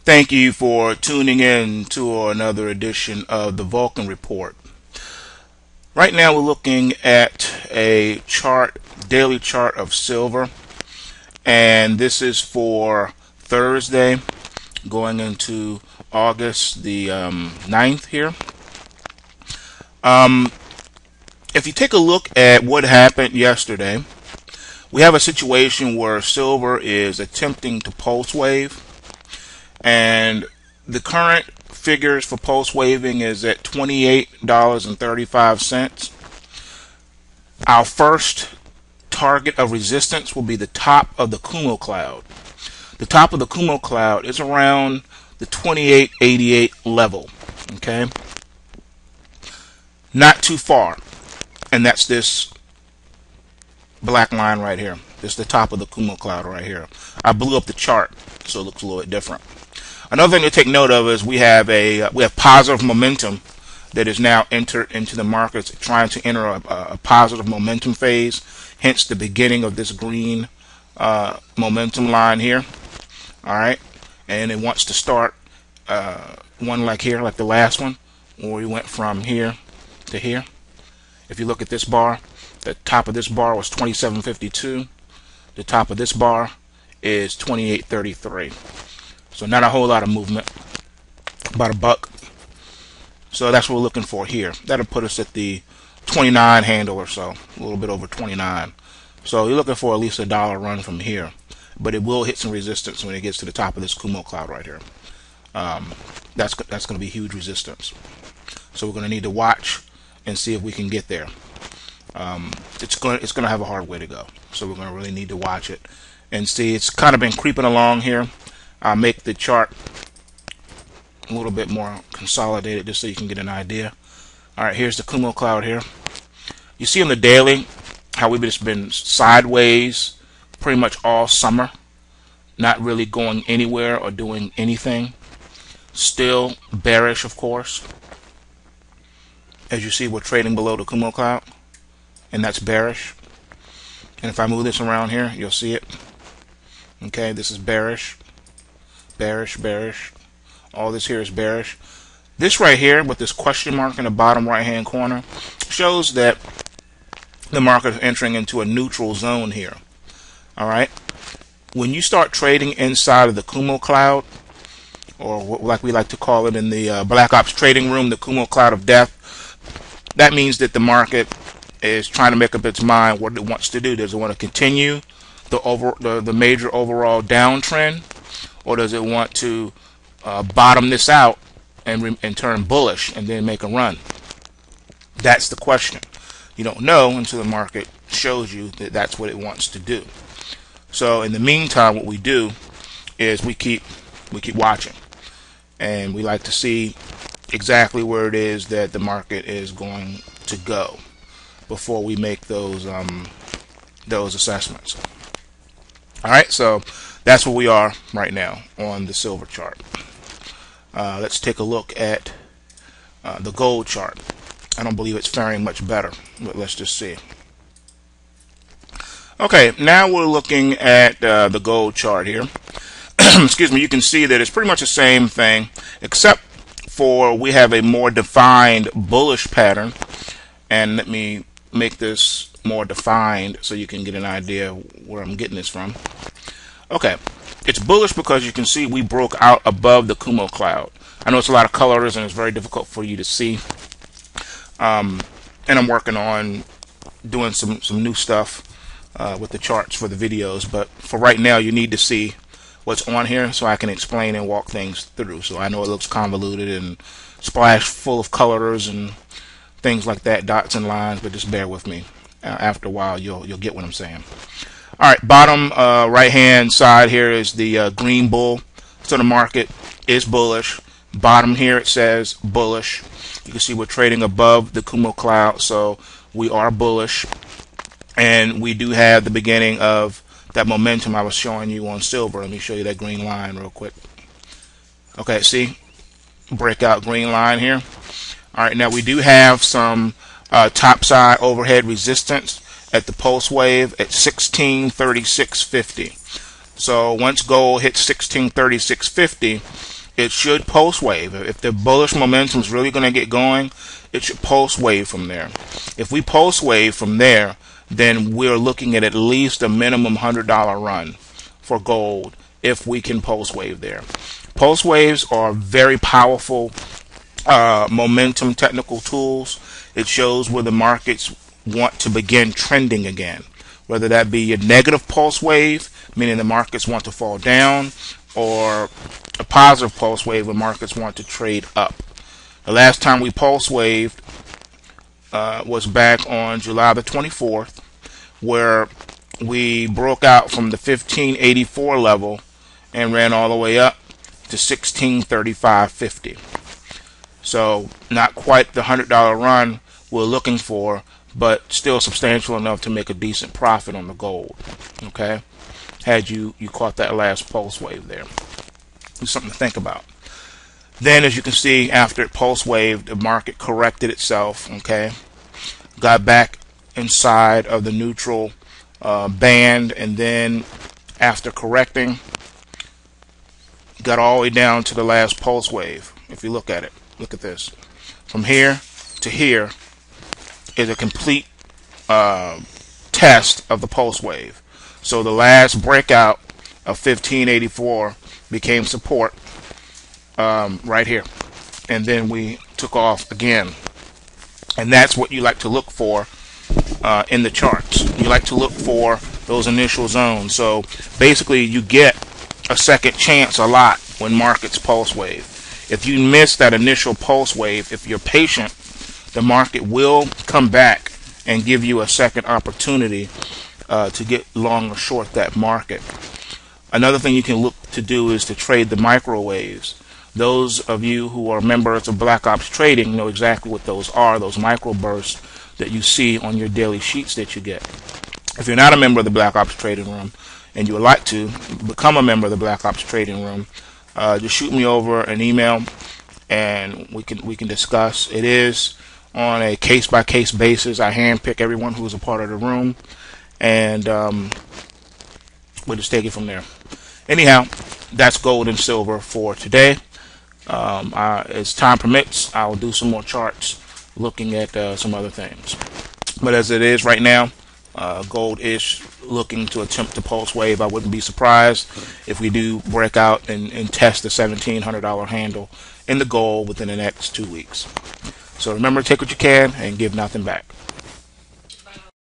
Thank you for tuning in to another edition of the Vulcan Report. Right now we're looking at a chart, daily chart of silver, and this is for Thursday going into August the 9th here. If you take a look at what happened yesterday, we have a situation where silver is attempting to pulse wave, and the current figures for pulse waving is at $28.35. Our first target of resistance will be the top of the Kumo cloud. The top of the Kumo cloud is around the 2888 level. Okay, not too far, and that's this black line right here. This is the top of the Kumo cloud right here. I blew up the chart so it looks a little bit different. Another thing to take note of is we have positive momentum that is now entered into the markets, trying to enter a positive momentum phase, hence the beginning of this green momentum line here. Alright, and it wants to start one like here, like the last one, where we went from here to here. If you look at this bar, the top of this bar was 27.52. The top of this bar is 28.33. So not a whole lot of movement, about a buck. So that's what we're looking for here. That'll put us at the 29 handle or so, a little bit over 29. So you're looking for at least $1 run from here, but it will hit some resistance when it gets to the top of this Kumo cloud right here. That's going to be huge resistance. So we're going to need to watch and see if we can get there. It's going to have a hard way to go. So we're going to really need to watch it and see. It's kind of been creeping along here. I'll make the chart a little bit more consolidated just so you can get an idea. Alright, here's the Kumo cloud here. You see on the daily how we've just been sideways pretty much all summer, not really going anywhere or doing anything. Still bearish, of course. As you see, we're trading below the Kumo cloud, and that's bearish. And if I move this around here, you'll see it. Okay, this is bearish. Bearish, bearish. All this here is bearish. This right here with this question mark in the bottom right hand corner shows that the market is entering into a neutral zone here. Alright, when you start trading inside of the Kumo cloud, or what, like we like to call it in the Black Ops trading room, the Kumo cloud of death, that means that the market is trying to make up its mind what it wants to do. Does it want to continue the major overall downtrend, or does it want to bottom this out and turn bullish and then make a run? That's the question. You don't know until the market shows you that that's what it wants to do. So in the meantime, what we do is we keep watching, and we like to see exactly where it is that the market is going to go before we make those assessments. All right, so that's where we are right now on the silver chart. Let's take a look at the gold chart. I don't believe it's faring much better, but let's just see. Okay, now we're looking at the gold chart here. Excuse me. You can see that it's pretty much the same thing, except for we have a more defined bullish pattern. And let me make this more defined so you can get an idea where I'm getting this from. Okay, it's bullish because you can see we broke out above the Kumo cloud. I know it's a lot of colors and it's very difficult for you to see. And I'm working on doing some new stuff with the charts for the videos, but for right now you need to see what's on here so I can explain and walk things through. So I know it looks convoluted and splash full of colors and things like that, dots and lines, but just bear with me. After a while you'll get what I'm saying. Alright, bottom right hand side here is the green bull. So the market is bullish. Bottom here it says bullish. You can see we're trading above the Kumo cloud, so we are bullish. And we do have the beginning of that momentum I was showing you on silver. Let me show you that green line real quick. Okay, see? Breakout green line here. Alright, now we do have some topside overhead resistance at the pulse wave at 1636.50. So once gold hits 1636.50, it should pulse wave. If the bullish momentum is really going to get going, it should pulse wave from there. If we pulse wave from there, then we're looking at least a minimum $100 run for gold if we can pulse wave there. Pulse waves are very powerful momentum technical tools. It shows where the markets want to begin trending again, whether that be a negative pulse wave, meaning the markets want to fall down, or a positive pulse wave where markets want to trade up. The last time we pulse waved was back on July the 24th, where we broke out from the 1584 level and ran all the way up to 1635.50. So not quite the $100 run we're looking for, but still substantial enough to make a decent profit on the gold. Okay, had you caught that last pulse wave there. It's something to think about. Then, as you can see, after it pulse waved, the market corrected itself. Okay, got back inside of the neutral band, and then after correcting, got all the way down to the last pulse wave. If you look at it, look at this. From here to here is a complete test of the pulse wave. So the last breakout of 1584 became support right here, and then we took off again. And that's what you like to look for in the charts. You like to look for those initial zones. So basically you get a second chance a lot when markets pulse wave. If you miss that initial pulse wave, if you're patient, the market will come back and give you a second opportunity to get long or short that market. Another thing you can look to do is to trade the microwaves. Those of you who are members of Black Ops Trading know exactly what those are, those microbursts that you see on your daily sheets that you get. If you're not a member of the Black Ops Trading Room and you would like to become a member of the Black Ops Trading Room, just shoot me over an email and we can discuss. It is on a case-by-case basis. I handpick everyone who is a part of the room, and we'll just take it from there. Anyhow, that's gold and silver for today. As time permits, I'll do some more charts looking at some other things. But as it is right now, gold is looking to attempt to pulse wave. I wouldn't be surprised if we do break out and test the $1,700 handle in the gold within the next 2 weeks. So remember, take what you can and give nothing back.